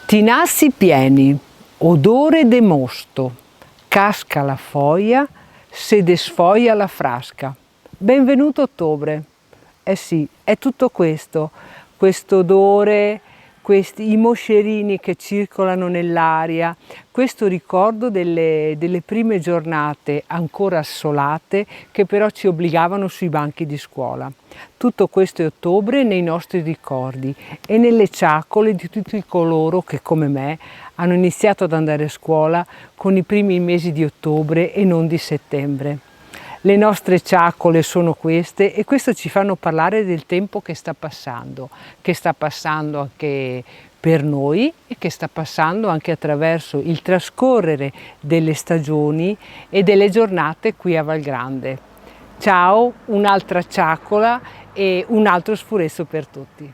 Tinassi pieni, odore de mosto, casca la foglia, se desfoglia la frasca. Benvenuto ottobre. Eh sì, è tutto questo odore, i moscerini che circolano nell'aria, questo ricordo delle prime giornate ancora assolate che però ci obbligavano sui banchi di scuola. Tutto questo è ottobre nei nostri ricordi e nelle ciacole di tutti coloro che, come me, hanno iniziato ad andare a scuola con i primi mesi di ottobre e non di settembre. Le nostre ciacole sono queste e questo ci fanno parlare del tempo che sta passando anche per noi e che sta passando anche attraverso il trascorrere delle stagioni e delle giornate qui a Valgrande. Ciao, un'altra ciacola e un altro sfuresto per tutti.